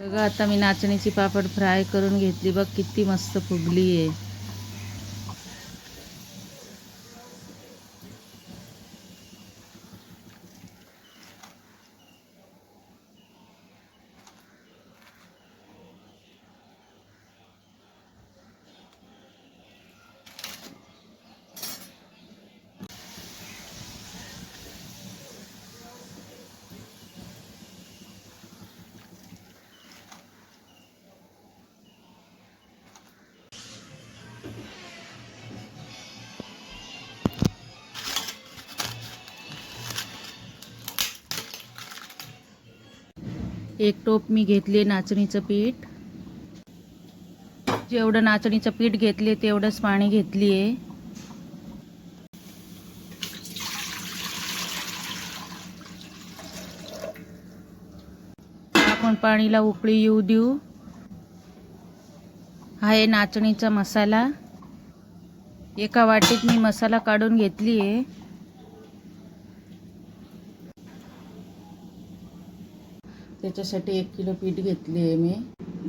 बघा आता मी नाचणीची पापड फ्राय करून घेतली बघ, किती मस्त फुगली आहे. एक टोप मी घेतले नाचणीचं पीठ. जेवढं नाचणीचं पीठ घेतले तेवढंच पाणी घेतली आहे. आपण पाणीला उकळी येऊ देऊ. हा आहे नाचणीचा मसाला. एका वाटीत मी मसाला काढून घेतली आहे. त्याच्यासाठी 1 किलो पीठ घेतली आहे मी.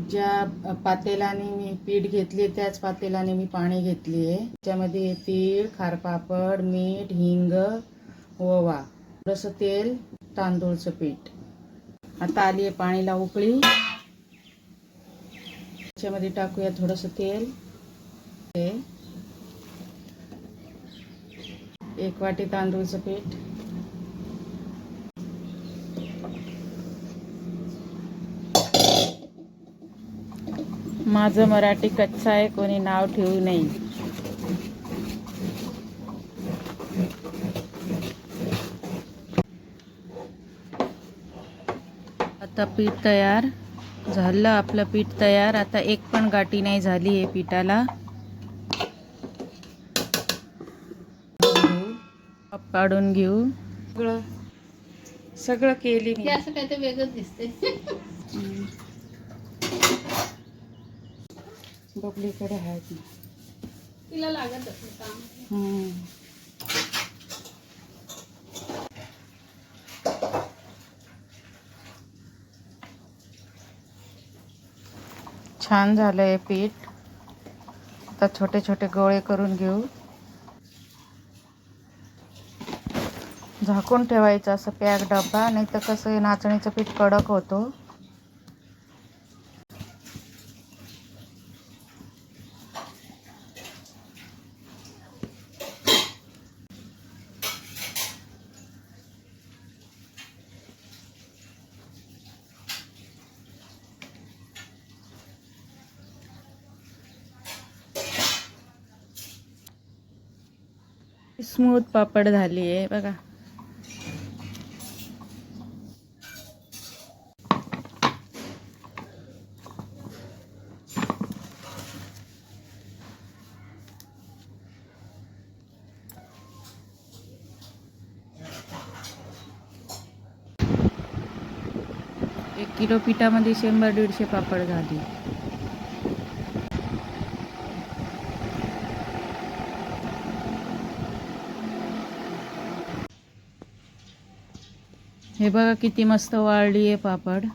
ज्या पातेल्याने मी पीठ घेतले त्याच पातेल्याने मी पाणी घेतली आहे. त्याच्यामध्ये तीळ, खारपापड, मीठ, हिंग, ओवा, थोडंसं तेल, तांदूळचं पीठ. आता आली आहे पाणीला उकळी. त्याच्यामध्ये टाकूया थोडंसं तेल. 1 वाटी तांदूळचं पीठ. माझं मराठी कच्चा आहे, कोणी नाव ठेवू नये. आता पीठ तयार झालं. आपलं पीठ तयार. आता एक पण गाठी नाही झाली आहे पिठाला. काढून घेऊ. सगळं केली मी. असं काय ते वेगळंच दिसते. बबलीकडे आहेत ना, तिला लागत असलं काम. छान झालं आहे पीठ. आता छोटे छोटे गोळे करून घेऊ. झाकून ठेवायचं असं पॅक डब्बा, नाही तर कसं नाचणीचं पीठ कडक होतो. स्मूथ पापड झाली आहे बघा. एक किलो पिठामध्ये 100-150 पापड झाली. हे बघा किती मस्त वाळली आहे पापड.